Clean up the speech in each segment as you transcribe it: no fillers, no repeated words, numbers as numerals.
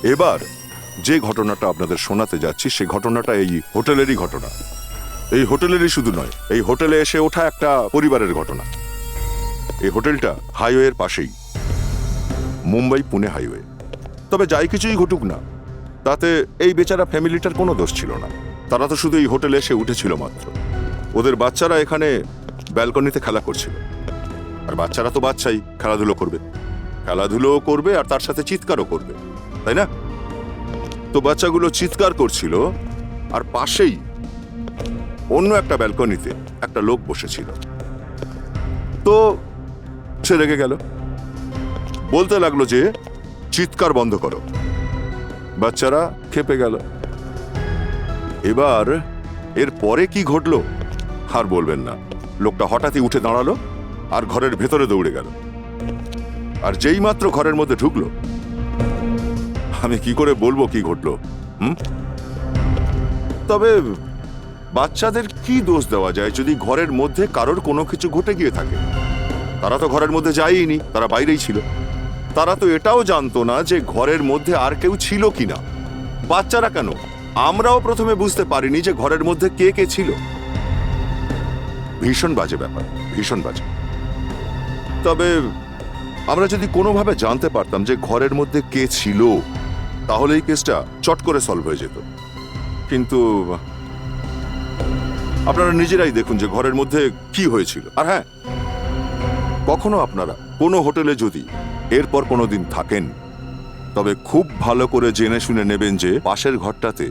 এবার যে ঘটনাটা আপনাদের শোনাতে যাচ্ছি সেই ঘটনাটা এই হোটেলেরই ঘটনা। এই হোটেলেরই শুধু নয়, এই হোটেলে এসে ওঠা একটা পরিবারের ঘটনা। এই হোটেলটা হাইওয়ের পাশেই, মুম্বাই পুনে হাইওয়ে। তবে যাই কিছুই ঘটুক না, তাতে এই বেচারা ফ্যামিলিটার কোনো দোষ ছিল না। তারা তো শুধু এই হোটেলে এসে উঠেছিল মাত্র। ওদের বাচ্চারা এখানে ব্যালকনিতে খেলা করছিল। আর বাচ্চারা তো বাচ্চাই, খেলাধুলো করবে আর তার সাথে চিৎকারও করবে, তাই না? তো বাচ্চাগুলো চিৎকার করছিল আর পাশেই অন্য একটা ব্যালকনিতে একটা লোক বসেছিল। তো সে রেগে গেল, বলতে লাগলো যে চিৎকার বন্ধ করো। বাচ্চারা খেপে গেল। এবার এর পরে কি ঘটলো আর বলবেন না। লোকটা হঠাৎই উঠে দাঁড়ালো আর ঘরের ভেতরে দৌড়ে গেল। আর যেই মাত্র ঘরের মধ্যে ঢুকলো, আমি কি করে বলবো কি ঘটলো? তবে বাচ্চাদের কি দোষ দেওয়া যায় যদি ঘরের মধ্যে কারোর কোনো কিছু ঘটে গিয়ে থাকে? তারা তো ঘরের মধ্যে যায়নি, তারা বাইরেই ছিল। তারা তো এটাও জানতো না যে ঘরের মধ্যে আর কেউ ছিল কিনা। বাচ্চারা কেন, আমরাও প্রথমে বুঝতে পারিনি যে ঘরের মধ্যে কে কে ছিল। ভীষণ বাজে ব্যাপার, ভীষণ বাজে। তবে আমরা যদি কোনোভাবে জানতে পারতাম যে ঘরের মধ্যে কে ছিল, তাহলে এই কেসটা চট করে সলভ হয়ে যেত। কিন্তু আপনারা নিজেরাই দেখুন যে ঘরের মধ্যে কি হয়েছিল। আর হ্যাঁ, কখনো আপনারা কোনো হোটেলে যদি এরপর কোনোদিন থাকেন, তবে খুব ভালো করে জেনে শুনে নেবেন যে পাশের ঘরটাতে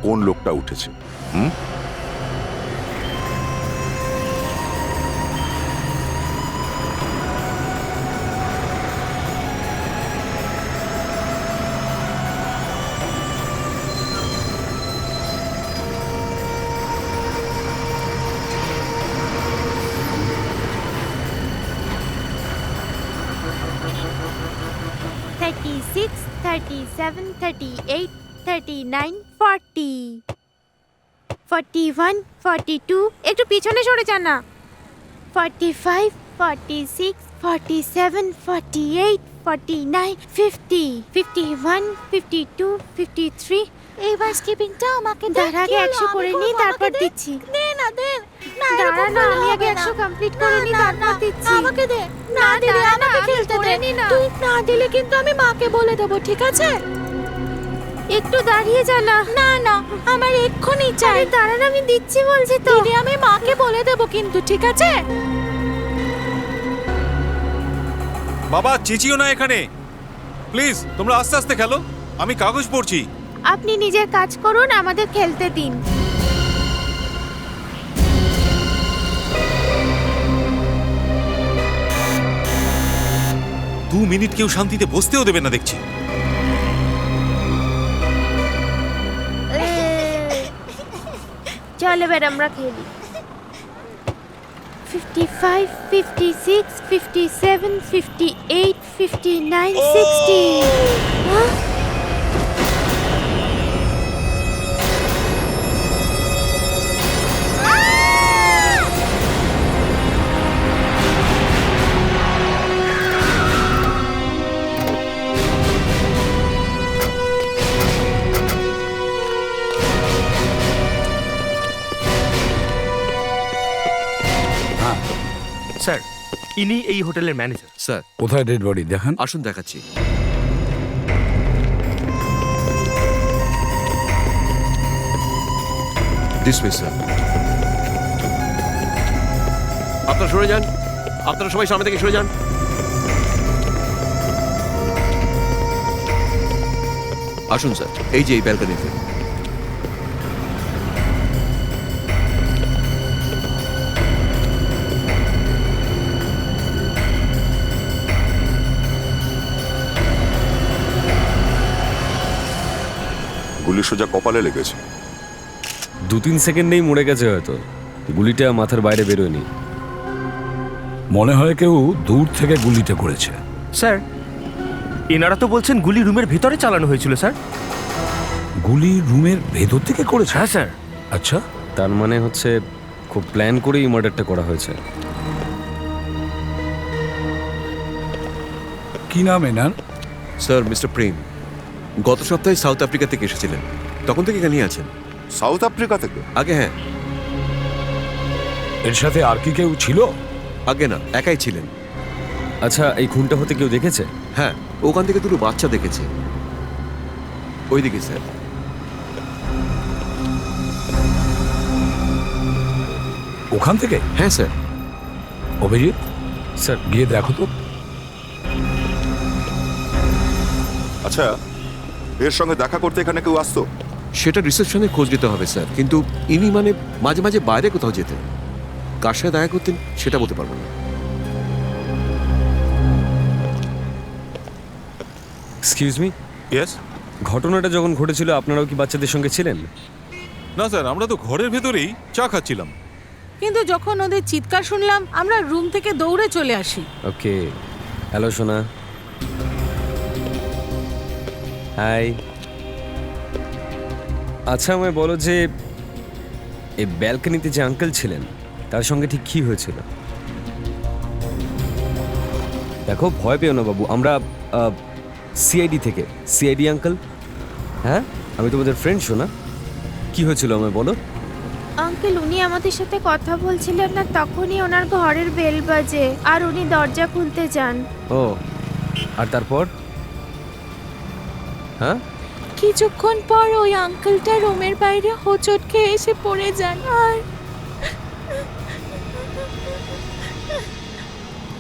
কোন লোকটা উঠেছে। Six, 37, 38, 39, 40, 41, 42, একটু পিছনে সরে যান না। 45, 46, 47, 48, 49, 50, 51, 52, 53। এইবার স্কিপিংটা আমাকে তার আগে 100 করে নিই, তারপর দিচ্ছি। দে না, দে না, দাঁড়া না, আমি আগে 100 কমপ্লিট করে নিই, তারপর দিচ্ছি। আমাকে দে না, দিলে আমাকে খেলতে দে। তুই না দিলে কিন্তু আমি মাকে বলে দেবো, ঠিক আছে? একটু দাঁড়িয়ে যা না। না না, আমার এক্ষুনি চাই। দাঁড়া না, আমি দিচ্ছি বলছি তো। দিলে আমি মাকে বলে দেবো কিন্তু, ঠিক আছে? বাবা চেঁচিও না এখানে, প্লিজ। তোমরা আস্তে আস্তে খেলো, আমি কাগজ পড়ছি। আপনি নিজের কাজ করুন, আমাদের খেলতে দিন। দু মিনিট কেউ শান্তিতে বসতেও দেবে না দেখছি। চল এবার আমরা খেলি। 55, 56, 57, 58, 59, 60। হ্যাঁ? স্যার, ইনি এই হোটেলের ম্যানেজার। স্যার, কোথায় ডেড বডি দেখান? আসুন দেখাচ্ছি। This way sir. আপনারা সরে যান, আপনারা সবাই সামনে থেকে সরে যান। আসুন স্যার, এই যে এই ব্যালকনিতে। গুলি সোজা কপালে লেগেছে। 2-3 সেকেন্ডেই মরে গেছে হয়তো, গুলিটা মাথার বাইরে বেরোয়নি। মনে হয় কেউ দূর থেকে গুলিটা করেছে। স্যার, এনারা তো বলছেন গুলি রুমের ভেতরে চালানো হয়েছিল স্যার। গুলি রুমের ভেতর থেকে করেছে? হ্যাঁ স্যার। আচ্ছা, তার মানে হচ্ছে খুব প্ল্যান করেই মার্ডারটা করা হয়েছে। কি নাম এনার? স্যার, মিস্টার প্রেম। গত সপ্তাহে সাউথ আফ্রিকা থেকে এসেছিলেন, তখন থেকে এখানেই আছেন। সাউথ আফ্রিকা থেকে? আগে হ্যাঁ, এর সাথে আর কি কেউ ছিল? আগে না, একাই ছিলেন। আচ্ছা, এই খুনটা হতে কেউ দেখেছে? হ্যাঁ, ওখান থেকে দুটো বাচ্চা দেখেছে, ওইদিকে স্যার। ওখান থেকে? হ্যাঁ স্যার। অভিজিৎ, স্যার, গিয়ে দেখো তো। আচ্ছা, এর সঙ্গে দেখা করতে এখানে কেউ আসতো? সেটা রিসেপশনে খোঁজ নিতে হবে স্যার, কিন্তু ইনি মানে মাঝে মাঝে বাইরে কোথাও যেতেন। কার সাথে দেখা করতেন সেটা বলতে পারবো না। Excuse me, yes? ঘটনাটা যখন ঘটেছিল আপনারাও কি বাচ্চাদের সঙ্গে ছিলেন? না স্যার, আমরা তো ঘরের ভেতরেই চা খাচ্ছিলাম। কিন্তু যখন ওদের চিৎকার শুনলাম আমরা রুম থেকে দৌড়ে চলে আসি। ওকে, হ্যালো সোনা। হাই। আচ্ছা, আমায় বলো যে এই ব্যালকনিতে যে আঙ্কেল ছিলেন তার সঙ্গে ঠিক কী হয়েছিল? দেখো, ভয় পেও না বাবু, আমরা সিআইডি থেকে। CID uncle? হ্যাঁ, আমি তোমাদের ফ্রেন্ড শোনা। কি হয়েছিল আমায় বলো। আঙ্কেল, উনি আমাদের সাথে কথা বলছিলেন না, তখনই ওনার ঘরের বেল বাজে আর উনি দরজা খুলতে যান। ও, আর তারপর? হ্যাঁ, কিছুক্ষণ পর ওই আঙ্কেলটা রুমের বাইরে হোঁচট খেয়ে এসে পড়ে যান। আর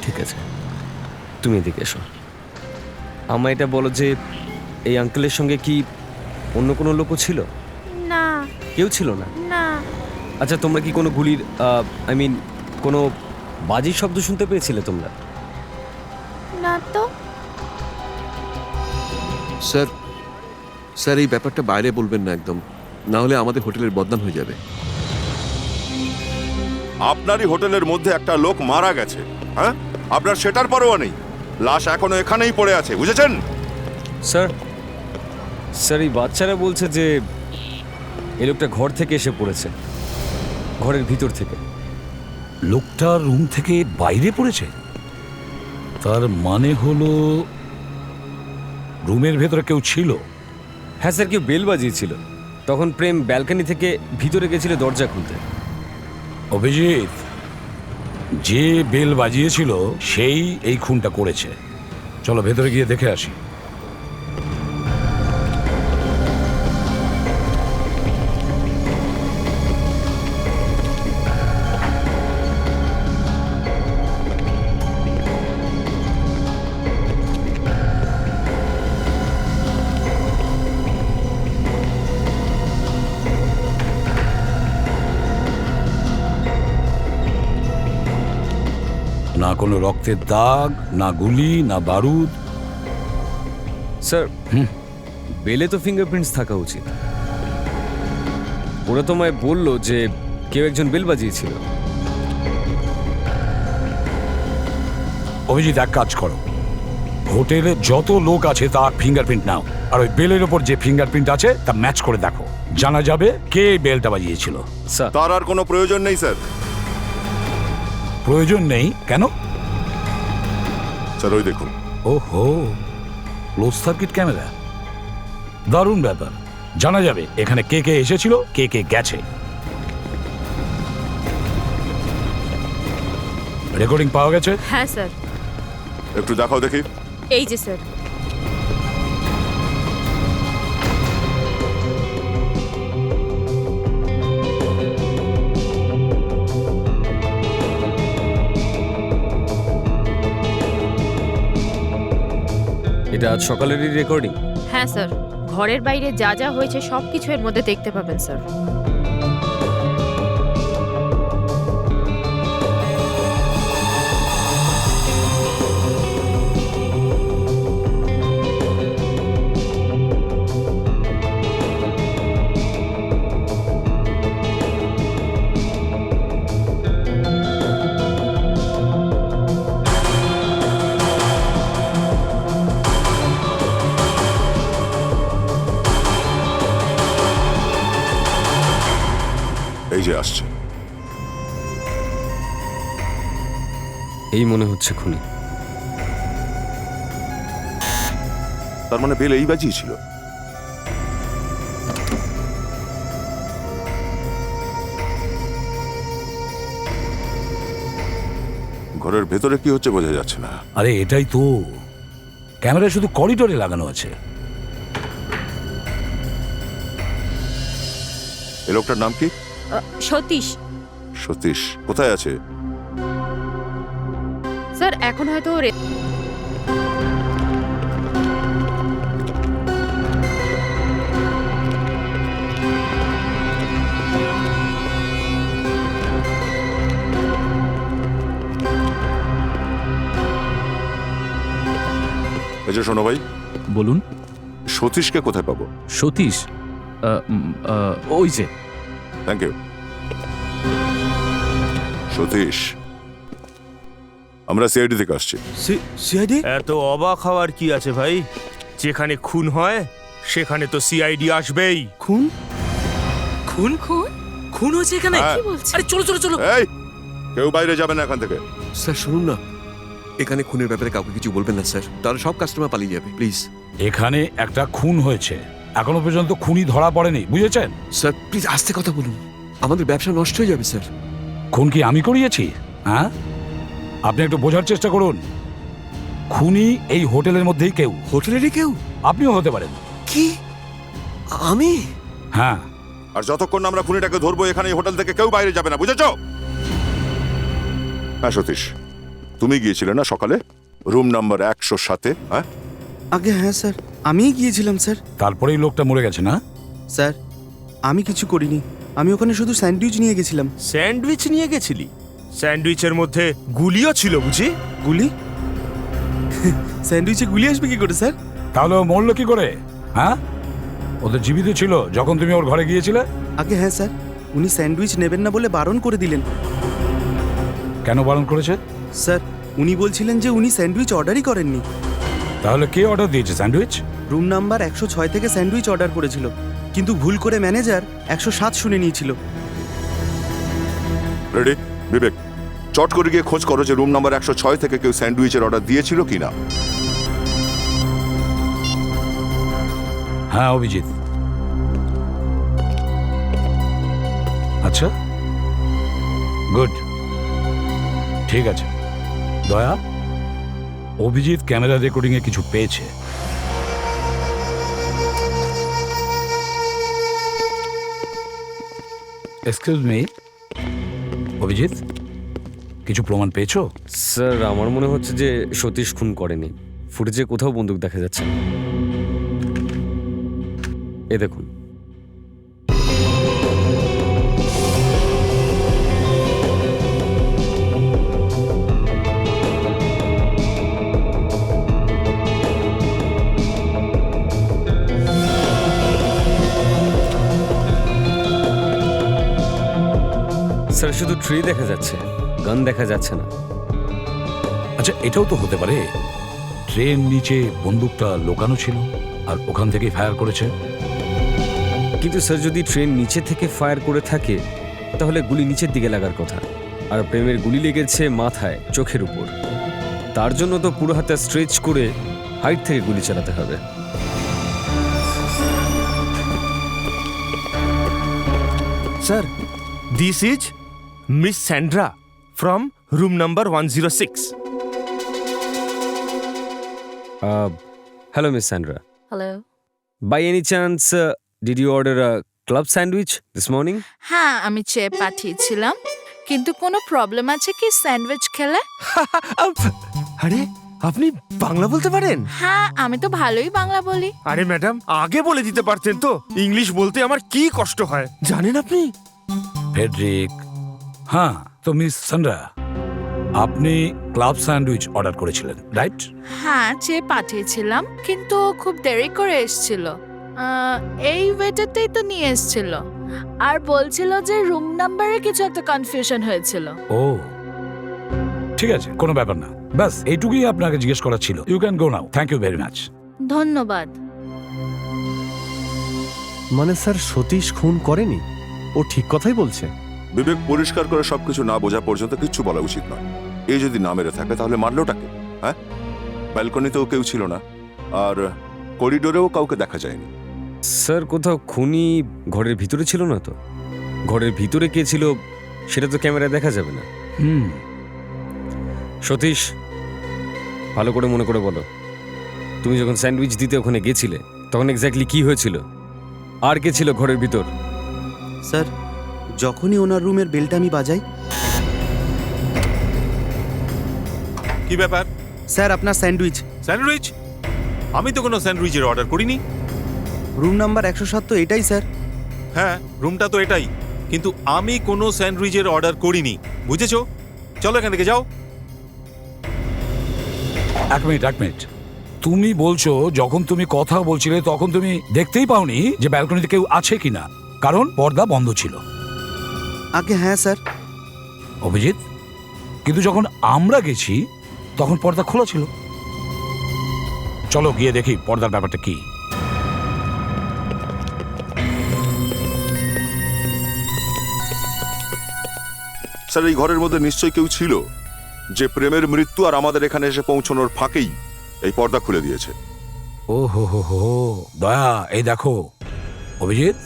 ঠিক আছে, তুমি এদিকে এসো। আমায় এটা বলো যে এই আঙ্কেলের সঙ্গে কি অন্য কোনো লোকও ছিল? না, কেউ ছিল না? না। আচ্ছা, তোমরা কি কোনো গুলির কোনো বাজির শব্দ শুনতে পেয়েছিলে তোমরা? না তো। স্যার, স্যার এই ব্যাপারটা বাইরে বলবেন না একদম, না হলে আমাদের হোটেলের বদনাম হয়ে যাবে। আপনারই হোটেলের মধ্যে একটা লোক মারা গেছে, হ্যাঁ? আপনার সেটার পরোয়া নেই। লাশ এখনো এখানেই পড়ে আছে, বুঝেছেন? স্যার, স্যার, এই বাচ্চারা বলছে যে এই লোকটা ঘর থেকে এসে পড়েছে, ঘরের ভিতর থেকে। লোকটা রুম থেকে বাইরে পড়েছে? তার মানে হলো রুমের ভেতরে কেউ ছিল? হ্যাঁ স্যার, কেউ বেল বাজিয়েছিল, তখন প্রেম ব্যালকনি থেকে ভিতরে গেছিল দরজা খুলতে। অভিজিৎ, যে বেল বাজিয়েছিল সেই এই খুনটা করেছে। চলো ভেতরে গিয়ে দেখে আসি। না কোনো রক্তের দাগ, না গুলি, না বারুদ। স্যার, বেলে তো ফিঙ্গারপ্রিন্টস থাকা উচিত। ওরা তোমায় বললো যে কেউ একজন বেল বাজিয়েছিল। অভিজিৎ, এক কাজ করো, হোটেলে যত লোক আছে তার ফিঙ্গারপ্রিন্ট নাও, আর ওই বেলের ওপর যে ফিঙ্গারপ্রিন্ট আছে তা ম্যাচ করে দেখো, জানা যাবে কে বেলটা বাজিয়েছিল। স্যার, তার আর কোনো প্রয়োজন নেই স্যার। প্রয়োজন নেই কেন? স্যার, ওই দেখুন। ওহো, ক্লোজ সার্কিট ক্যামেরা, দারুণ ব্যাপার। জানা যাবে এখানে কে কে এসেছিল, কে কে গেছে। রেকর্ডিং পাওয়া গেছে? হ্যাঁ স্যার। একটু দেখাও দেখি। এই যে স্যার। এটা আজ সকালেরই রেকর্ডিং? হ্যাঁ স্যার, ঘরের বাইরে যা যা হয়েছে সব কিছু এর মধ্যে দেখতে পাবেন স্যার। এই যে আসছে। এই মনে হচ্ছে খুনি। তার মানে বেল এই বাজিয়েছিল? ঘরের ভেতরে কি হচ্ছে বোঝা যাচ্ছে না। আরে এটাই তো, ক্যামেরা শুধু করিডোরে লাগানো আছে। এই লোকটার নাম কি? সতীশ। সতীশ কোথায় আছে? স্যার এখন হয়তো এই যে শোনো ভাই, বলুন। সতীশকে কোথায় পাবো? সতীশ ওই যে। Thank you. সতীশ, আমরা সিআইডি থেকে আসছি। সিআইডি? এত অবাক হওয়ার কি আছে ভাই? যেখানে খুন হয় সেখানে তো সিআইডি আসবেই। খুন খুন খুন খুন হয়েছে এখানে? হ্যাঁ। কি বলছিস? আরে চলো চলো চলো। এই, কেউ বাইরে যাবে না এখান থেকে। স্যার শুনুন না, এখানে খুনের ব্যাপারে কাউকে কিছু বলবেন না স্যার, তাহলে সব কাস্টমার পালিয়ে যাবে প্লিজ। এখানে একটা খুন হয়েছে, এখনো পর্যন্ত খুনি ধরা পড়েনি, বুঝেছেন? স্যার প্লিজ আস্তে কথা বলুন, আমাদের ব্যবসা নষ্ট হয়ে যাবে স্যার। খুন কি আমি করিয়েছি? হ্যাঁ, আপনি একটু বোঝার চেষ্টা করুন। খুনি এই হোটেলের মধ্যেই কেউ। হোটেলেরই কেউ? আপনিও হতে পারেন। কি? আমি? হ্যাঁ। আর যতক্ষণ না আমরা খুনিটাকে ধরবো এখানে এই হোটেল থেকে কেউ বাইরে যাবে না, বুঝেছো? হ্যাঁ সতীশ, তুমি গিয়েছিলে না সকালে রুম নাম্বার 107-এ? হ্যাঁ আগে হ্যাঁ স্যার, আমিই গিয়েছিলাম স্যার। তারপরেই লোকটা মরে গেছে না? স্যার আমি কিছু করিনি, আমি ওখানে শুধু স্যান্ডউইচ নিয়ে গেছিলাম। স্যান্ডউইচ নিয়ে গেছিলি? স্যান্ডউইচের মধ্যে গুলিও ছিল বুঝি? গুলি? স্যান্ডউইচে গুলি আসবে কি করে স্যার? তাহলে ও মরলো কি করে? হ্যাঁ, ওদের জীবিত ছিল যখন তুমি ওর ঘরে গিয়েছিলে? আগে হ্যাঁ স্যার, উনি স্যান্ডউইচ নেবেন না বলে বারণ করে দিলেন। কেন বারণ করেছে? স্যার উনি বলছিলেন যে উনি স্যান্ডউইচ অর্ডারই করেননি। তাহলে কে অর্ডার দিয়েছে স্যান্ডউইচ? রুম নাম্বার 106 থেকে স্যান্ডউইচ অর্ডার করেছিল, কিন্তু ভুল করে ম্যানেজার 107 শুনে নিয়েছিল। রেডি? বিবেক, চট করে গিয়ে খোঁজ করো যে রুম নাম্বার 106 থেকে কেউ স্যান্ডউইচের অর্ডার দিয়েছিল কিনা। হ্যাঁ অভিজিৎ। আচ্ছা, গুড, ঠিক আছে। দয়া, অভিজিৎ ক্যামেরা রেকর্ডিং এ কিছু পেয়েছে। এক্সকিউজ মি, অভিজিৎ, কিছু প্রমাণ পেয়েছো? স্যার আমার মনে হচ্ছে যে সতীশ খুন করেনি। ফুটেজে কোথাও বন্দুক দেখা যাচ্ছে না। এ দেখুন। স্যার শুধু ট্রি দেখা যাচ্ছে, গান দেখা যাচ্ছে না। আচ্ছা, এটাও তো হতে পারে ট্রেন নিচে বন্দুকটা লোকানো ছিল আর ওখান থেকে ফায়ার করেছে। কিন্তু স্যার যদি ট্রেন নিচে থেকে ফায়ার করে থাকে তাহলে গুলি নিচের দিকে লাগার কথা, আর প্রেমের গুলি লেগেছে মাথায়, চোখের উপর। তার জন্য তো পুরো হাতে স্ট্রেচ করে হাইট থেকে গুলি চালাতে হবে। Sir, this is Miss Sandra from room number 106। Hello Miss Sandra. Hello. By any chance did you order a club sandwich this morning? হ্যাঁ আমি চেয়ে পাঠিয়েছিলাম, কিন্তু কোনো প্রবলেম আছে কি স্যান্ডউইচ খেলে? আরে আপনি বাংলা বলতে পারেন? হ্যাঁ আমি তো ভালোই বাংলা বলি। আরে ম্যাডাম, আগে বলে দিতে পারতেন তো, ইংলিশ বলতে আমার কি কষ্ট হয় জানেন আপনি? ফেডরিক, হ্যাঁ তো মিস সান্ড্রা, আপনি ক্লাব স্যান্ডউইচ অর্ডার করেছিলেন, রাইট? হ্যাঁ চেয়ে পাঠিয়েছিলাম, কিন্তু খুব দেরি করে এসেছিল। এই ওয়েটারটাই তো নিয়ে এসেছিল আর বলছিল যে রুম নাম্বারে কিছু একটা কনফিউশন হয়েছিল। ও ঠিক আছে, কোনো ব্যাপার না। ব্যাস এইটুকুই আপনাকে জিজ্ঞেস করার ছিল। You can go now. Thank you very much. ধন্যবাদ। মানে স্যার সতীশ খুন করেনি? ও ঠিক কথাই বলছে। বিবেক, পরিষ্কার করে সবকিছু না বোঝা পর্যন্ত কিচ্ছু বলা উচিত নয়। এই যদি না মেরে থাকে তাহলে মারলোটাকে? হ্যাঁ, ব্যালকনিতেও কেউ ছিল না আর করিডোরেও কাউকে দেখা যায়নি। স্যার কোথাও খুনি ঘরের ভিতরে ছিল না তো? ঘরের ভিতরে কে ছিল সেটা তো ক্যামেরায় দেখা যাবে না। সতীশ, ভালো করে মনে করে বলো, তুমি যখন স্যান্ডউইচ দিতে ওখানে গেছিলে তখন এক্স্যাক্টলি কি হয়েছিল? আর কে ছিল ঘরের ভিতর? স্যার, যখনই ওনার রুমের বেলটা আমি বাজাই, কি ব্যাপার? স্যার আপনার স্যান্ডউইচ, স্যান্ডউইচ? আমি তো কোনো স্যান্ডউইচের অর্ডার করিনি। রুম নাম্বার 107 তো এটাই স্যার। হ্যাঁ, রুমটা তো এটাই, কিন্তু আমি কোনো স্যান্ডউইচের অর্ডার করিনি, বুঝেছো? চলো এখান থেকে যাও। এক মিনিট, তুমি বলছো যখন তুমি কথা বলছিলে তখন তুমি দেখতেই পাওনি যে ব্যালকনিতে কেউ আছে কিনা, কারণ পর্দা বন্ধ ছিল। আগে হ্যাঁ স্যার। অভিজিৎ, কিন্তু যখন আমরা গেছি তখন পর্দা খোলা ছিল। চলো গিয়ে দেখি পর্দার ব্যাপারটা কি। স্যার, এই ঘরের মধ্যে নিশ্চয়ই কেউ ছিল যে প্রেমের মৃত্যু আর আমাদের এখানে এসে পৌঁছানোর ফাঁকেই এই পর্দা খুলে দিয়েছে। ও হো হো হো, দয়া, এই দেখো। অভিজিৎ,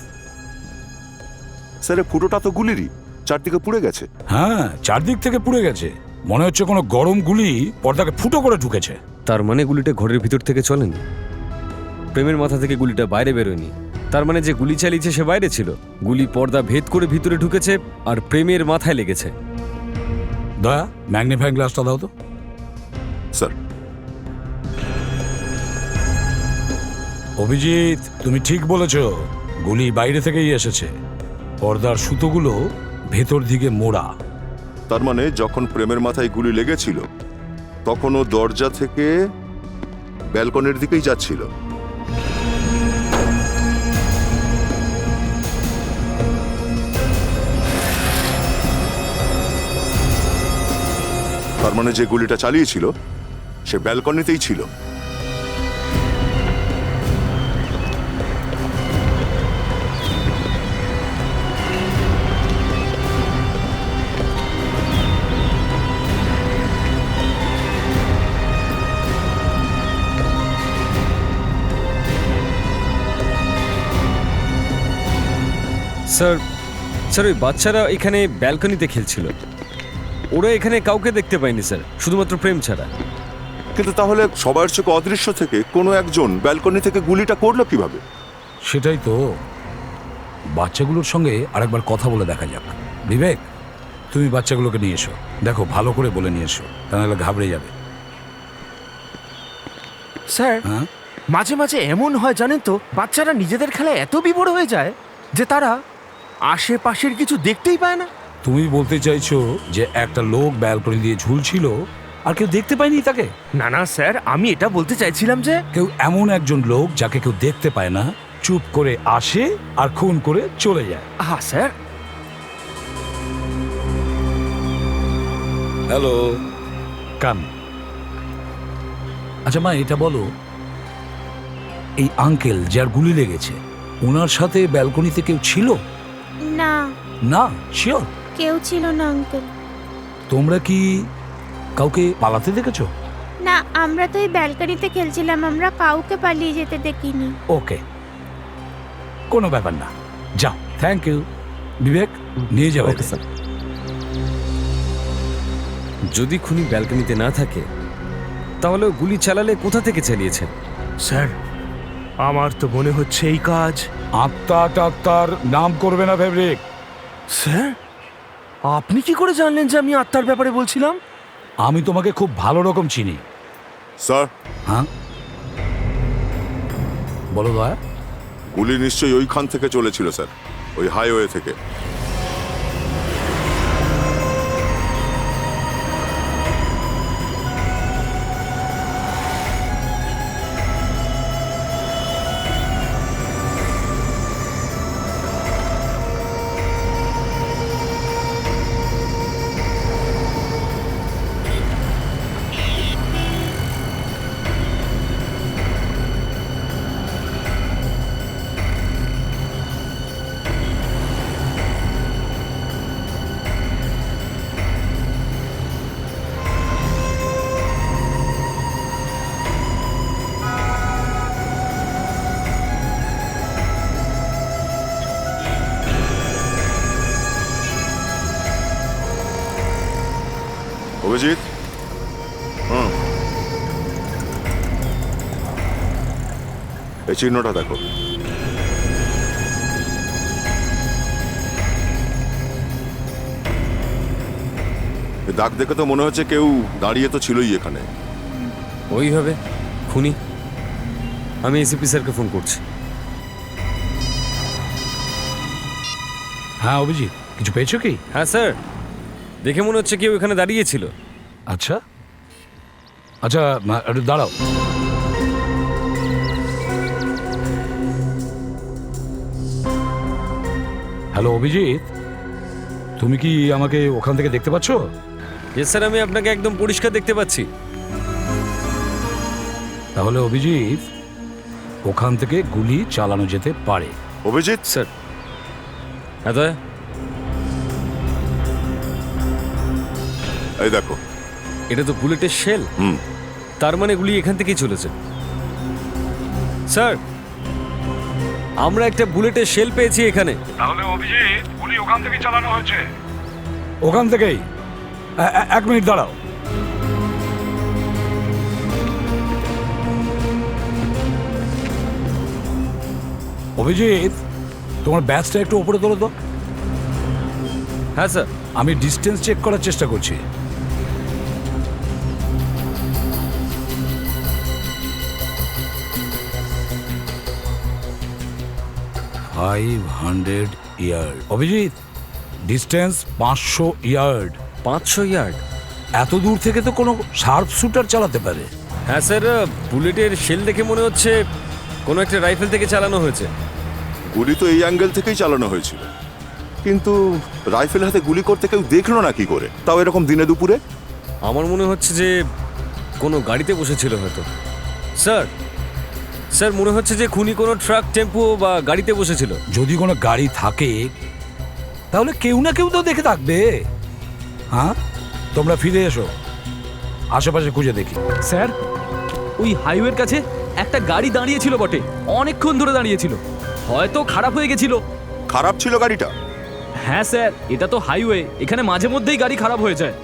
স্যার, এই ফুটোটা তো গুলিরই, চারদিকে পুড়ে গেছে। হ্যাঁ, চারদিক থেকে পুড়ে গেছে। মনে হচ্ছে কোনো গরম গুলি পর্দাকে ফুটো করে ঢুকেছে। তার মানে গুলিটা ঘরের ভিতর থেকে চলেনি, প্রেমের মাথা থেকে গুলিটা বাইরে বেরোয়নি। তার মানে যে গুলি চালিয়েছে সে বাইরে ছিল, গুলি পর্দা ভেদ করে ভিতরে ঢুকেছে আর প্রেমের মাথায় লেগেছে। দয়া, ম্যাগনিফাইং গ্লাসটা দাও তো। স্যার, অভিজিৎ, তুমি ঠিক বলেছ, গুলি বাইরে থেকেই এসেছে। পর্দার সুতোগুলো ভেতর দিকে মোড়া। তার মানে যখন প্রেমের মাথায় গুলি লেগেছিল তখন ও দরজা থেকে ব্যালকনির দিকেই যাচ্ছিল। তার মানে যে গুলিটা চালিয়েছিল সে ব্যালকনিতেই ছিল। স্যার, স্যার ওই বাচ্চারা এখানে ব্যালকনিতে খেলছিল, ওরা এখানে কাউকে দেখতে পায়নি স্যার, শুধুমাত্র প্রেম ছাড়া। কিন্তু তাহলে সবার চোখে অদৃশ্য থেকে কোনো একজন ব্যালকনি থেকে গুলিটা করলো কিভাবে? সেটাই তো, বাচ্চাগুলোর সঙ্গে আরেকবার কথা বলে দেখা যাক। বিবেক, তুমি বাচ্চাগুলোকে নিয়ে এসো, দেখো ভালো করে বলে নিয়ে এসো, তা নাহলে ঘাবড়ে যাবে। স্যার, হ্যাঁ, মাঝে মাঝে এমন হয় জানেন তো, বাচ্চারা নিজেদের খেলায় এত বিভোর হয়ে যায় যে তারা আশেপাশের কিছু দেখতেই পায় না। তুমি বলতে চাইছো যে একটা লোক ব্যালকনি দিয়ে ঝুলছিল আর কেউ দেখতে পায়নি তাকে? না না স্যার, আমি এটা বলতে চাইছিলাম যে কেউ এমন একজন লোক যাকে কেউ দেখতে পায় না, চুপ করে আসে আর খুন করে চলে যায়। হ্যাঁ স্যার। হ্যালো, কাম। আচ্ছা মা, এটা বলো, এই আঙ্কেল যার গুলি লেগেছে ওনার সাথে ব্যালকনিতে কেউ ছিল? না, না, শিওর? কেউ ছিল না আঙ্কেল। তোমরা কি কাউকে পালাতে দেখেছো? না, আমরা তো এই ব্যালকনিতে খেলছিলাম, আমরা কাউকে পালিয়ে যেতে দেখিনি। ওকে, কোনো ব্যাপার না, যাও। Thank you. বিবেক, নিয়ে যাও। Okay sir. যদি খুনি ব্যালকনিতে না থাকে তাহলে ও গুলি চালালে কোথা থেকে চালিয়েছে? স্যার, আমার তো মনে হচ্ছে এই কাজ। আত্মা টাত্মার নাম করবে না ফেব্রিক। স্যার, আপনি কি করে জানলেন যে আমি আত্মার ব্যাপারে বলছিলাম? আমি তোমাকে খুব ভালো রকম চিনি। স্যার, হ্যাঁ বলো দয়া। গুলি নিশ্চয়ই ওইখান থেকে চলেছিল স্যার, ওই হাইওয়ে থেকে। অভিজিৎ, এই চিহ্নটা দেখো। এই দাগ দেখে তো মনে হচ্ছে কেউ দাঁড়িয়ে তো ছিলই এখানে। ওইভাবে খুনি। আমি এসিপি স্যারকে ফোন করছি। হ্যাঁ অভিজিৎ, কিছু পেয়েছো কি? হ্যাঁ স্যার, দেখে মনে হচ্ছে কেউ এখানে দাঁড়িয়েছিল। আচ্ছা আচ্ছা, একটু দাঁড়াও। হ্যালো অভিজিৎ, তুমি কি আমাকে ওখান থেকে দেখতে পাচ্ছ? ইয়েস স্যার, আমি আপনাকে একদম পরিষ্কার দেখতে পাচ্ছি। তাহলে অভিজিৎ, ওখান থেকে গুলি চালানো যেতে পারে। অভিজিৎ স্যার। হ্যাঁ দয়া। এই দেখো। এটা তো বুলেটের শেল। তার মানে গুলি এখান থেকেই চলেছে। স্যার, আমরা একটা বুলেটের শেল পেয়েছি এখানে। তাহলে অভিজিৎ, গুলি ওখান থেকে চালানো হয়েছে। ওখান থেকেই। এক মিনিট দাঁড়াও। অভিজিৎ, তোমার ব্যাচটা একটু উপরে তোলো তো। হ্যাঁ স্যার। আমি ডিস্টেন্স চেক করার চেষ্টা করছি। Yard Abhijit, distance 500 yard. 500 yard? এত দূর থেকে তো কোনো শার্প শুটার চালাতে পারে। হ্যাঁ স্যার, বুলেটের শেল দেখে মনে হচ্ছে কোনো একটা রাইফেল থেকে চালানো হয়েছে। গুলি তো এই অ্যাঙ্গেল থেকেই চালানো হয়েছিল, কিন্তু রাইফেল হাতে গুলি করতে কেউ দেখলো না কি করে, তাও এরকম দিনে দুপুরে? আমার মনে হচ্ছে যে কোনো গাড়িতে বসেছিল হয়তো। স্যার, স্যার মনে হচ্ছে যে খুনি কোনো ট্রাক, টেম্পো বা গাড়িতে বসেছিল। যদি কোনো গাড়ি থাকে তাহলে কেউ না কেউ তো দেখে থাকবে। হ্যাঁ, তোমরা ফিরে এসো, আশেপাশে খুঁজে দেখি। স্যার, ওই হাইওয়ের কাছে একটা গাড়ি দাঁড়িয়েছিল বটে, অনেকক্ষণ ধরে দাঁড়িয়েছিল। হয়তো খারাপ হয়ে গেছিল। খারাপ ছিল গাড়িটা? হ্যাঁ স্যার, এটা তো হাইওয়ে, এখানে মাঝে মধ্যেই গাড়ি খারাপ হয়ে যায়।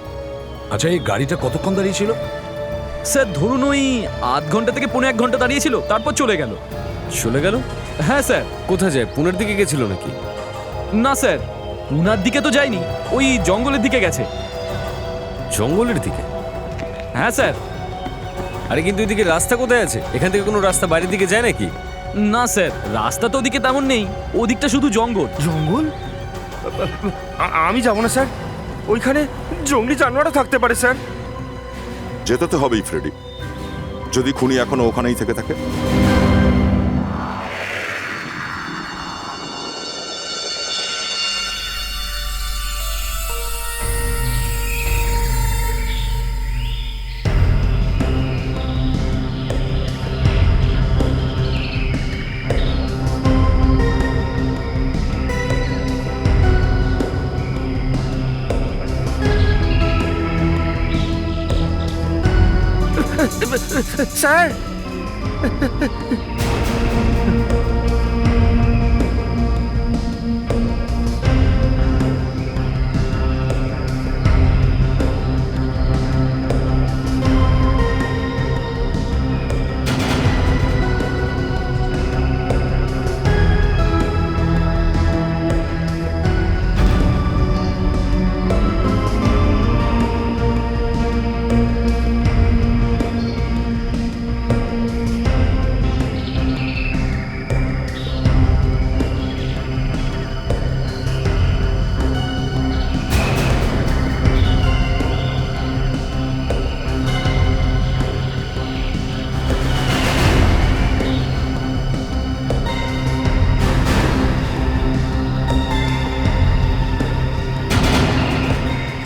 আচ্ছা, এই গাড়িটা কতক্ষণ দাঁড়িয়ে ছিল? স্যার ধরুন ওই আধ ঘন্টা থেকে 1.5 ঘন্টা দাঁড়িয়েছিল, তারপর চলে গেল। চলে গেল? হ্যাঁ স্যার। কোথায় যায়? পুনের দিকে গেছিল নাকি? না স্যার, পুনার দিকে তো যায়নি, ওই জঙ্গলের দিকে গেছে। জঙ্গলের দিকে? হ্যাঁ স্যার। আরে কিন্তু এদিকে রাস্তা কোথায় আছে? এখান থেকে কোনো রাস্তা বাইরের দিকে যায় নাকি? না স্যার, রাস্তা তো ওদিকে তেমন নেই, ওদিকটা শুধু জঙ্গল। জঙ্গল? আমি যাব না স্যার, ওইখানে জঙ্গলি জানোয়ারও থাকতে পারে স্যার। যেতে তো হবেই ফ্রেডি, যদি খুনি এখনো ওখানেই থেকে থাকে। Sir,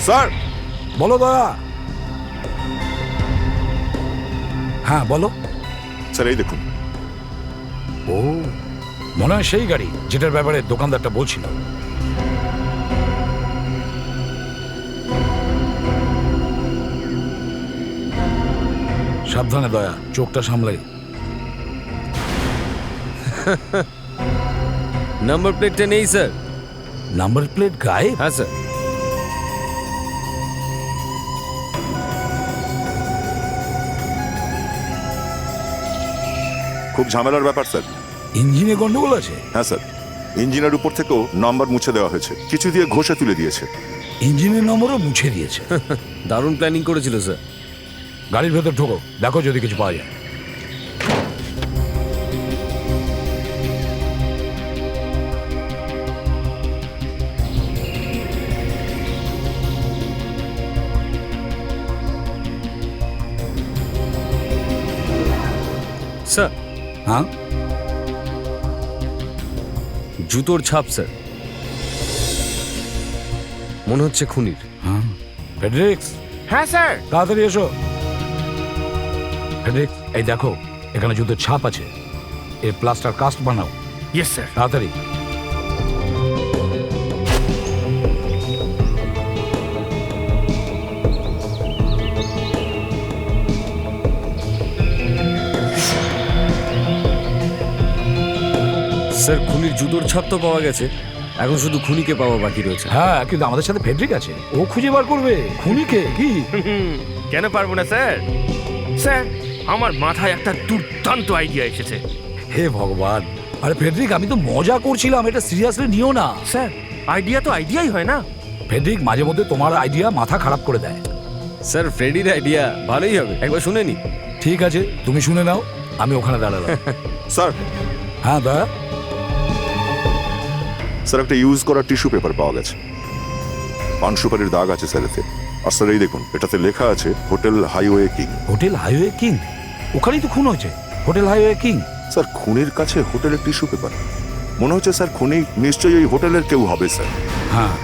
sir. বলো দয়া। হ্যাঁ বলো। স্যার এই দেখুন। ও, মনে হয় সেই গাড়ি যেটার ব্যাপারে দোকানদারটা বলছিল। সাবধানে দয়া, চোখটা সামলাই। নাম্বার প্লেটটা নেই স্যার। নাম্বার প্লেট গায়ে? হ্যাঁ স্যার। খুব ঝামেলার ব্যাপার স্যার। ইঞ্জিনে গন্ডগোল আছে? হ্যাঁ স্যার, ইঞ্জিনের উপর থেকেও নাম্বার মুছে দেওয়া হয়েছে, কিছু দিয়ে ঘষে তুলে দিয়েছে। ইঞ্জিনের নম্বরও মুছে দিয়েছে। দারুণ প্ল্যানিং করেছিল স্যার। গাড়ির ভেতর ঢোকো, দেখো যদি কিছু পাওয়া যায়। স্যার, হ্যাঁ, জুতোর ছাপ স্যার, মনে হচ্ছে খুনির। হ্যাঁ। ফেডরিক্স, হ্যাঁ স্যার। তাড়াতাড়ি এসো। ফেডরিক্স, এই দেখো, এখানে জুতোর ছাপ আছে। এর প্লাস্টার কাস্ট বানাও। Yes sir. তাড়াতাড়ি। স্যার, খুনির জুতোর ছাপ তো পাওয়া গেছে, এখন শুধু খুনিকে পাওয়া বাকি রয়েছে। হ্যাঁ, কিন্তু আমাদের সাথে ফেডরিক আছে, ও খুঁজে বার করবে খুনিকে। কি? কেন পারবো না স্যার? স্যার, আমার মাথায় একটা দুর্দান্ত আইডিয়া এসেছে। হে ভগবান! আরে ফেডরিক, আমি তো মজা করছিলাম, এটা সিরিয়াসলি নিও না। স্যার, আইডিয়া তো আইডিয়াই হয় না। ফেডরিক, মাঝে মধ্যে তোমার আইডিয়া মাথা খারাপ করে দেয়। স্যার, ফ্রেডির আইডিয়া ভালোই হবে, একবার শুনে নি। ঠিক আছে, তুমি শুনে নাও, আমি ওখানে দাঁড়ালাম। স্যার, হ্যাঁ দা, স্যার একটা ইউজ করা টিস্যু পেপার পাওয়া গেছে। পান সুপারির দাগ আছে স্যার এতে। আর স্যার এই দেখুন, এটাতে লেখা আছে hotel highway king. Hotel highway king? ওখানেই তো খুন হয়েছে, হোটেল হাইওয়ে কিং। স্যার, খুনির কাছে হোটেলের টিস্যু পেপার, মনে হচ্ছে স্যার খুনি নিশ্চয়ই ওই হোটেলের কেউ হবে স্যার। হ্যাঁ।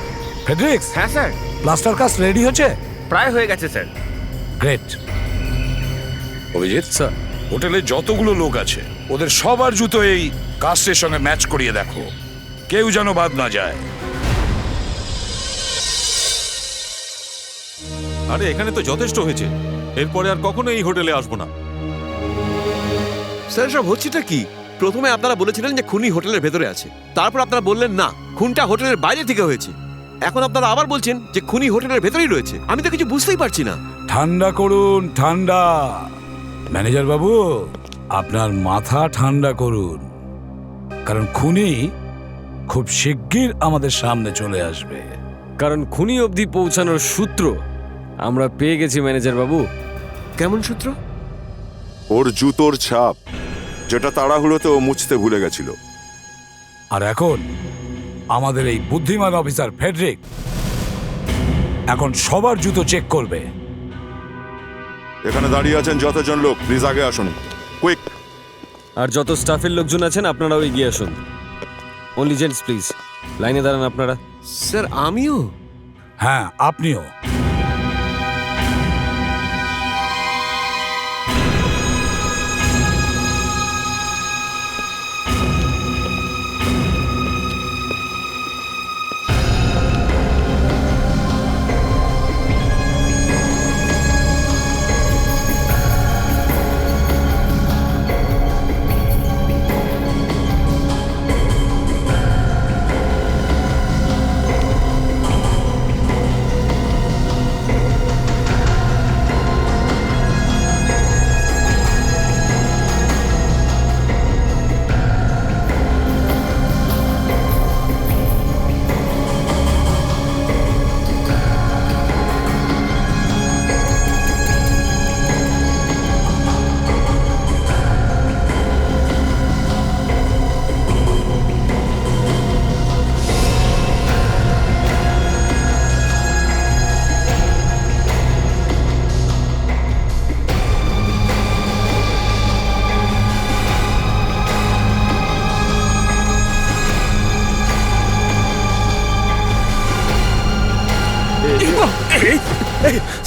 ফেডরিক্স, হ্যাঁ স্যার, প্লাস্টার কাস্ট রেডি হচ্ছে? প্রায় হয়ে গেছে স্যার। গ্রেট। অভিজিৎ স্যার, হোটেলে যতগুলো লোক আছে ওদের সবার জুতো এই কাস্টের সঙ্গে ম্যাচ করিয়ে দেখো, কেউ যেন বাদ না যায়। আরে এখানে তো যথেষ্ট হয়েছে, এরপরে আর কখনো এই হোটেলে আসবো না। স্যার, সব হচ্ছেটা কি? প্রথমে আপনারা বলেছিলেন যে খুনি হোটেলের ভেতরে আছে, তারপর আপনারা বললেন না, খুনটা হোটেলের বাইরে থেকে হয়েছে। এখন আপনারা আবার বলছেন যে খুনি হোটেলের ভেতরেই রয়েছে। আমি তো কিছু বুঝতেই পারছি না। ঠান্ডা করুন, ঠান্ডা। ম্যানেজার বাবু, আপনার মাথা ঠান্ডা করুন, কারণ খুনি খুব শিগগির আমাদের সামনে চলে আসবে। কারণ খুনি অবধি পৌঁছানোর সূত্র আমরা পেয়ে গেছি ম্যানেজার বাবু। কেমন সূত্র? ওর জুতোর ছাপ, যেটা তাড়াহুড়োতে ও মুছতে ভুলে গেছিল। আর এখন আমাদের এই বুদ্ধিমান অফিসার ফেডরিক এখন সবার জুতো চেক করবে। এখানে দাঁড়িয়ে আছেন যতজন লোক, প্লিজ আগে আসুন, কুইক। আর যত স্টাফের লোকজন আছেন আপনারাও এগিয়ে আসুন। অনলি জেন্টস প্লিজ, লাইনে দাঁড়ান আপনারা। স্যার, আমিও? হ্যাঁ, আপনিও।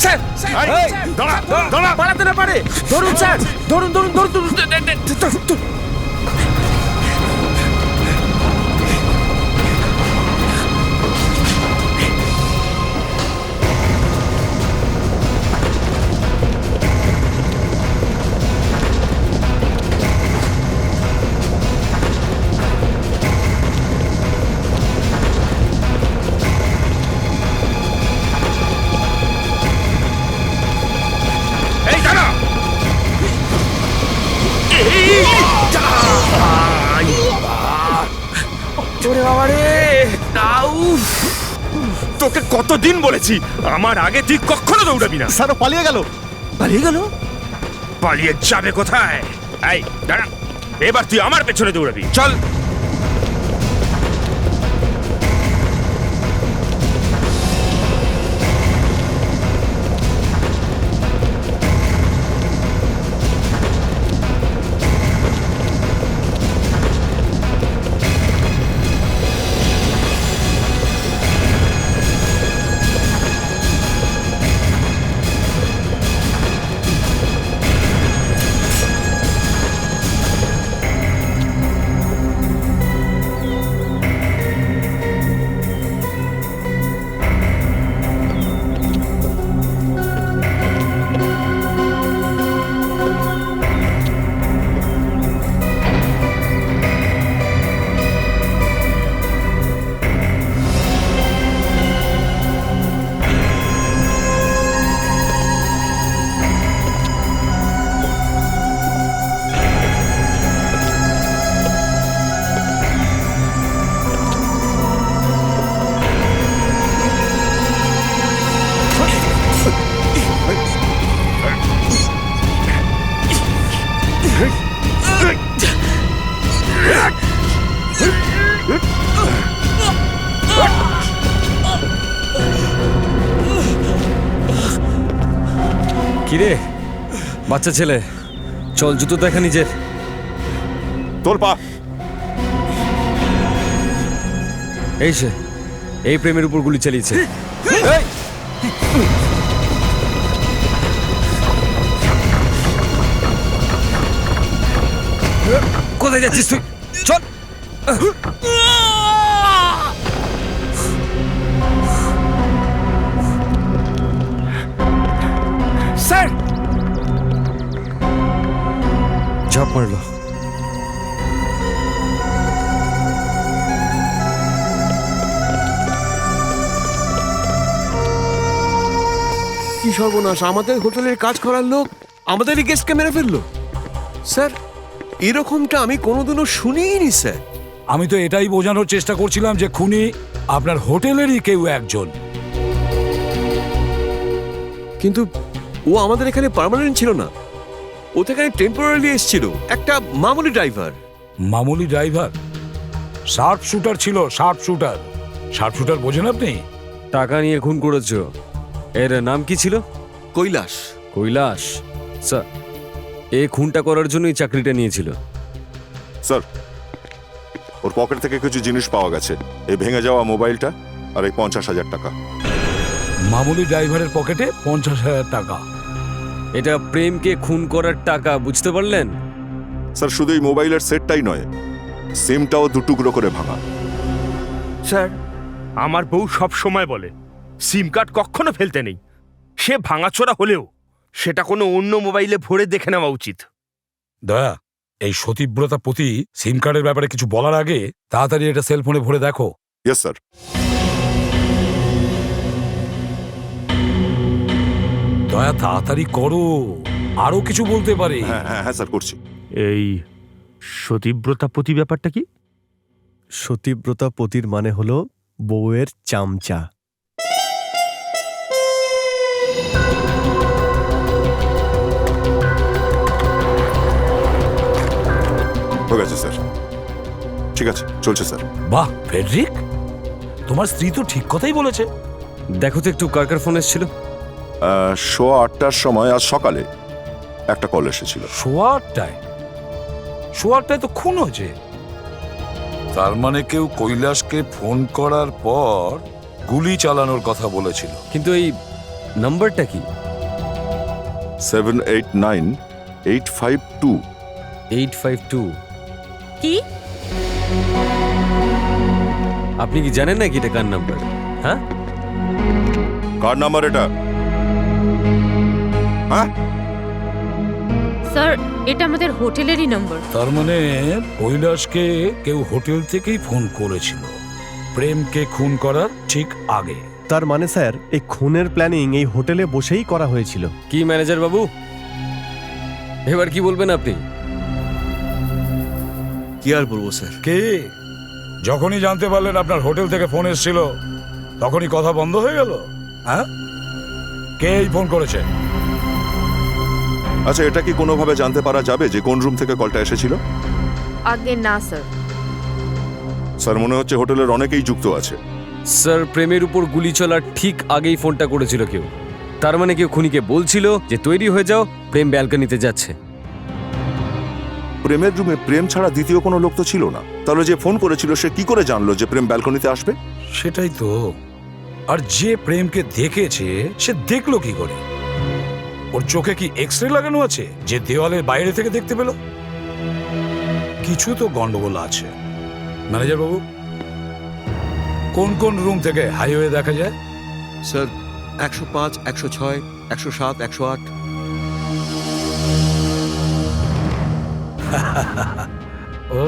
স্যার, দাঁড়া দাঁড়া, পালাতে না পারে। ধরুন স্যার, ধরুন ধরুন ধরুন ধরুন। এই দাঁড়া, এই তোকে কতদিন বলেছি আমার আগে তুই কখনো দৌড়াবি না। স্যার ও পালিয়ে গেল। পালিয়ে গেল? পালিয়ে যাবে কোথায়? এই দাঁড়া, এবার তুই আমার পেছনে দৌড়াবি, চল। কিরে বাচ্চা ছেলে, চল জুতো দেখা নিজের। তোর পা। এই সে, এই প্রেমের উপর গুলি চালিয়েছে। এই! কোথায় যাচ্ছিস তুই? চল। স্যার! ঝাঁপ মারলো। কি সর্বনাশ, আমাদের হোটেলের কাজ করার লোক আমাদেরই গেস্টকে মেরে ফেললো। স্যার, এরকমটা আমি কোনোদিনও শুনিনি স্যার। আমি তো এটাই বোঝানোর চেষ্টা করছিলাম যে খুনি আপনার হোটেলেরই কেউ একজন। কিন্তু ও আমাদের এখানে পার্মানেন্ট ছিল না, ও তো এখানে টেম্পোরারি এসেছিল, একটা মামুলি ড্রাইভার। মামুলি ড্রাইভার? শার্প শুটার ছিল, শার্প শুটার। শার্প শুটার বোঝেন আপনি? টাকা নিয়ে খুন করেছো। এর নাম কি ছিল? কৈলাস। কৈলাস? স্যার, এই খুনটা করার জন্যই চাকরিটা নিয়েছিল। স্যার, ওর পকেট থেকে কিছু জিনিস পাওয়া গেছে, এই ভেঙে যাওয়া মোবাইলটা আর এই 50,000 টাকা। মামুলি ড্রাইভারের পকেটে 50,000 টাকা। এটা প্রেমকে খুন করার টাকা, বুঝতে পারলেন? স্যার, শুধু এই মোবাইলের সেটটাই নয়, সিমটাও দুটুকরো করে ভাঙা। স্যার, আমার বউ সব সময় বলে সিম কার্ড কখনো ফেলতে নেই। সে ভাঙাচোরা হলেও সেটা কোনো অন্য মোবাইলে ভরে দেখে নেওয়া উচিত। দয়া, এই সতীব্রতা প্রতি সিম কার্ডের ব্যাপারে কিছু বলার আগে তাড়াতাড়ি এটা সেলফোনে ভরে দেখো। Yes sir. দয়া, তাড়াতাড়ি করো, আরো কিছু বলতে পারে। হ্যাঁ হ্যাঁ হ্যাঁ স্যার, করছি। এই সতীব্রতা পতি ব্যাপারটা কি? সতীব্রতা পতির মানে হলো বউয়ের চামচা। হয়ে গেছে স্যার, ঠিক আছে, চলছে স্যার। বাহ ফেডরিক, তোমার স্ত্রী তো ঠিক কথাই বলেছে। দেখো তো একটু কার কার ফোন এসেছিল। 8:15টার সময় আজ সকালে একটা কল এসেছিল। 8:15টায়? 8:15টায় তো খুন হয়েছে। তার মানে কেউ কৈলাসকে ফোন করার পর গুলি চালানোর কথা বলেছিল। কিন্তু এই নাম্বারটা কি? 789852। 852? কি? আপনি কি জানেন না কি এটা কার নাম্বার? হ্যাঁ, কার নাম্বার এটা? হ্যাঁ স্যার, এটা আমাদের হোটেলেরই নম্বর। তার মানে কৈলাসকে কেউ হোটেল থেকেই ফোন করেছিল প্রেমকে খুন করার ঠিক আগে। তার মানে স্যার, এই খুনের প্ল্যানিং এই হোটেলে বসেই করা হয়েছিল। কি ম্যানেজার বাবু, এবার কি বলবেন আপনি? কি আর বলবো স্যার, কে? যখনই জানতে পারলেন আপনার হোটেল থেকে ফোন এসেছিল তখনই কথা বন্ধ হয়ে গেল? হ্যাঁ, কে এই ফোন করেছে? আচ্ছা, এটা কি কোনোভাবে জানতে পারা যাবে যে কোন রুম থেকে কলটা এসেছিল? আগে না স্যার। স্যার, মনে হচ্ছে হোটেলের অনেকেই যুক্ত আছে। স্যার, প্রেমের উপর গুলি চলার ঠিক আগেই ফোনটা করেছিল কেউ। তার মানে কেউ খুনিকে বলছিল যে তৈরি হয়ে যাও, প্রেম ব্যালকনিতে যাচ্ছে। প্রেমের রুমে প্রেম ছাড়া দ্বিতীয় কোনো লোক তো ছিল না। তাহলে যে ফোন করেছিল সে কি করে জানলো যে প্রেম ব্যালকনিতে আসবে? সেটাই তো। আর যে প্রেমকে দেখেছে সে দেখলো কি করে? ওর চোখে কি এক্সরে লাগানো আছে যে দেওয়ালের বাইরে থেকে দেখতে পেল? কিছু তো গন্ডগোল আছে। ম্যানেজার বাবু, কোন কোন রুম থেকে হাইওয়ে দেখা যায়? স্যার, 105, 106, 107, 108। ও,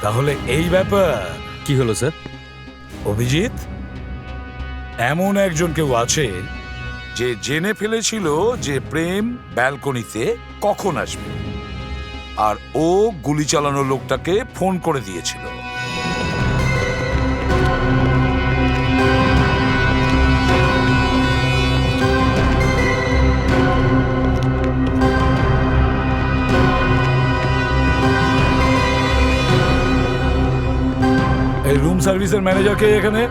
তাহলে এই ব্যাপার। কি হলো স্যার? অভিজিৎ, এমন একজন কেউ আছে যে জেনে ফেলেছিল যে প্রেম ব্যালকনিতে কখন আসবে, আর ও গুলি চালানো লোকটাকে ফোন করে দিয়েছিল। এই রুম সার্ভিসের ম্যানেজার কে এখানে?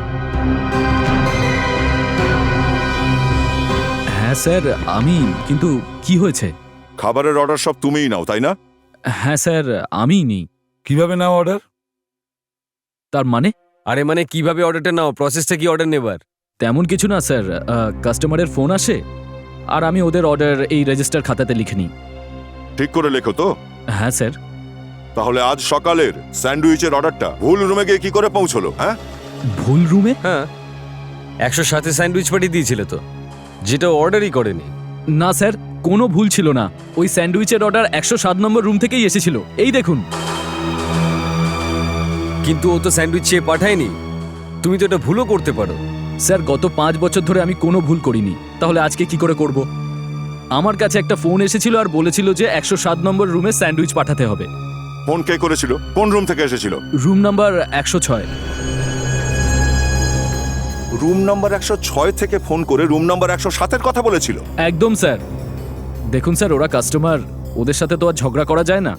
হ্যাঁ স্যার, আমি। কিন্তু কি হয়েছে? খাবারের অর্ডার সব তুমিই নাও, তাই না? হ্যাঁ স্যার, আমিই নিই। কিভাবে নাও অর্ডার? তার মানে? আরে মানে কিভাবে অর্ডারটা নাও, প্রসেসটা কি অর্ডার নেবার? তেমন কিছু না স্যার, কাস্টমারের ফোন আসে আর আমি ওদের অর্ডার এই রেজিস্টার খাতাতে লিখে নিই। ঠিক করে লেখো তো। হ্যাঁ স্যার। তাহলে আজ সকালের স্যান্ডউইচের অর্ডারটা ভুল রুমে গিয়ে কি করে পৌঁছলো? হ্যাঁ, ভুল রুমে? হ্যাঁ, 107 স্যান্ডউইচ পাঠিয়ে দিয়েছিল তো, যেটা অর্ডারই করেনি। না স্যার, কোনো ভুল ছিল না। ওই স্যান্ডউইচের অর্ডার 107 নম্বর রুম থেকেই এসেছিল। এই দেখুন। কিন্তু ও তো স্যান্ডউইচ চেয়ে পাঠায়নি। তুমি তো এটা ভুলও করতে পারো। স্যার, গত 5 বছর ধরে আমি কোনো ভুল করিনি, তাহলে আজকে কি করে করব? আমার কাছে একটা ফোন এসেছিল আর বলেছিল যে 107 নম্বর রুমে স্যান্ডউইচ পাঠাতে হবে। ফোন কে করেছিল? কোন রুম থেকে এসেছিল? Room number 106। রুম নাম্বার 106 থেকে ফোন করে রুম নাম্বার 107-এর কথা বলেছিল? একদম স্যার। দেখুন স্যার, ওরা কাস্টমার, ওদের সাথে তো আর ঝগড়া করা যায় না।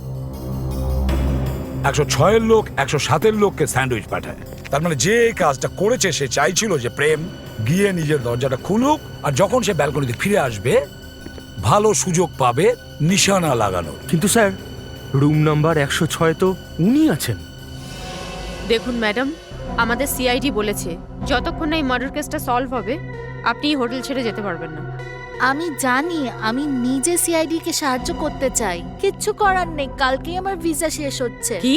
106-এর লোক 107-এর লোককে স্যান্ডউইচ পাঠায়। তার মানে যে এই কাজটা করেছে সে চাইছিল যে প্রেম গিয়ে নিজের দরজাটা খুলুক, আর যখন সে ব্যালকনিতে ফিরে আসবে ভালো সুযোগ পাবে নিশানা লাগানোর। কিন্তু স্যার, রুম নাম্বার 106 তো উনি আছেন। দেখুন ম্যাডাম, আমাদের সিআইডি বলেছে যতক্ষণ না এই মার্ডার কেসটা সলভ হবে আপনি হোটেল ছেড়ে যেতে পারবেন না। আমি জানি, আমি নিজে সিআইডি কে সাহায্য করতে চাই। কিচ্ছু করার নেই, কালকেই আমার ভিসা শেষ হচ্ছে। কি?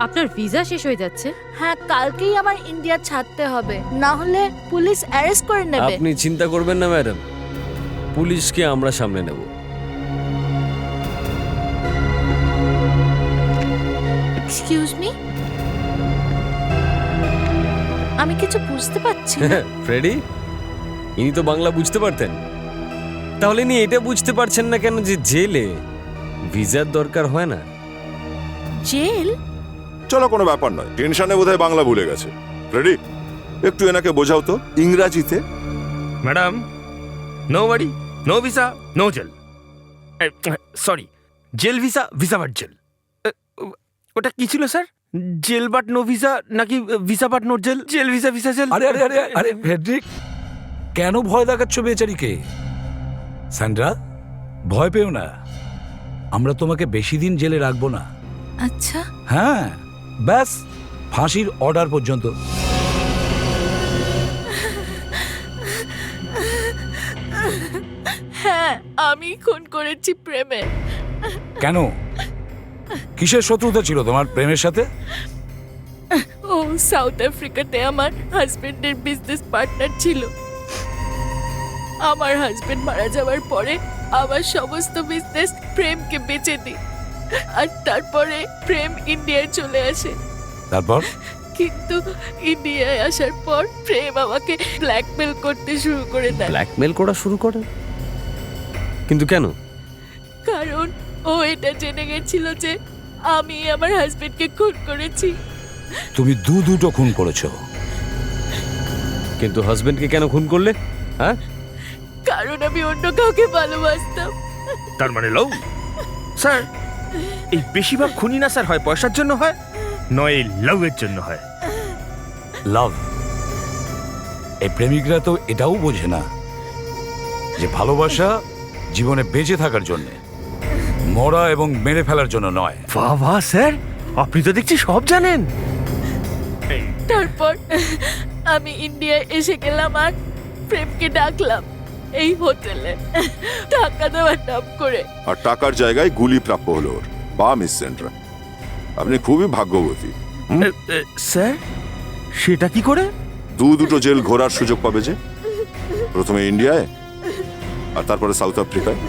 আপনার ভিসা শেষ হয়ে যাচ্ছে? হ্যাঁ, কালকেই আমার ইন্ডিয়া ছাড়তে হবে, না হলে পুলিশ অ্যারেস্ট করে নেবে। আপনি চিন্তা করবেন না ম্যাডাম, পুলিশকে আমরা সামনে নেব। এক্সকিউজ মি, আমি কিছু বুঝতে পারছি না। ফ্রেডি, ইনি তো বাংলা বুঝতে পারতেন, তাহলে ইনি এটা বুঝতে পারছেন না কেন যে জেলে ভিসার দরকার হয় না? জেল? চলো, কোনো ব্যাপার নয়। টেনশনে বোধহয় বাংলা ভুলে গেছে। রেডি, একটু এনাকে বোঝাও তো ইংরাজিতে। ম্যাডাম, নো বাড়ি, no visa, no jail. Sorry, jail visa, visa but jail. ওটা কি ছিল sir? Jail but no visa নাকি visa but no jail? Jail visa, visa jail. আরে আরে আরে আরে ফেডরিক, কেন ভয় দেখাচ্ছ বেচারিকে? স্যান্ড্রা, ভয় পেও না, আমরা তোমাকে বেশি দিন জেলে রাখবো না। আচ্ছা। হ্যাঁ, ব্যাস ফাঁসির অর্ডার পর্যন্ত। হ্যাঁ, আমি খুন করেছি প্রেমে। কেন? কিসের শত্রুতা ছিল তোমার প্রেমের সাথে? ও সাউথ আফ্রিকাতে আমার হাজবেন্ডের বিজনেস পার্টনার ছিল। আমার হাজবেন্ড মারা যাওয়ার পরে আমার সমস্ত বিজনেস প্রেমকে বেচে দিই, আর তারপরে প্রেম ইন্ডিয়ায় চলে আসে। তারপর? কিন্তু ইন্ডিয়ায় আসার পর প্রেম আমাকে ব্ল্যাকমেল করতে শুরু করে দেয়। ব্ল্যাকমেল করা শুরু করে? কিন্তু কেন? কারণ ও এটা জেনে গেছিল যে আমি আমার হাজবেন্ডকে খুন করেছি। তুমি দুটো খুন করেছো। কিন্তু হাজবেন্ডকে কেন খুন করলে? হ্যাঁ, কারণ আমি অন্য কাউকে ভালোবাসতাম। তার মানে লও? স্যার, এই বেশিরভাগ খুনি না স্যার হয় পয়সার জন্য হয়, নয় এই লাভের জন্য হয়। লাভ? এই প্রেমিকরা তো এটাও বোঝে না যে ভালোবাসা জীবনে বেঁচে থাকার জন্য, মরা এবং মেরে ফেলার জন্য নয়। বাবা স্যার, আপনি তো দেখছি সব জানেন। তারপর আমি ইন্ডিয়ায় এসে গেলাম আর প্রেমকে ডাকলাম এই হোটেলে টাকা দেওয়ার নাম করে। আর টাকার জায়গায় গুলি প্রাপ্য হলো ওর। বা মিস সেন্ড্রা, আপনি খুবই ভাগ্যবতী। স্যার, সেটা কি করে? দুটো জেল ঘোরার সুযোগ পাবে যে, প্রথমে ইন্ডিয়ায় আর তারপরে সাউথ আফ্রিকায়।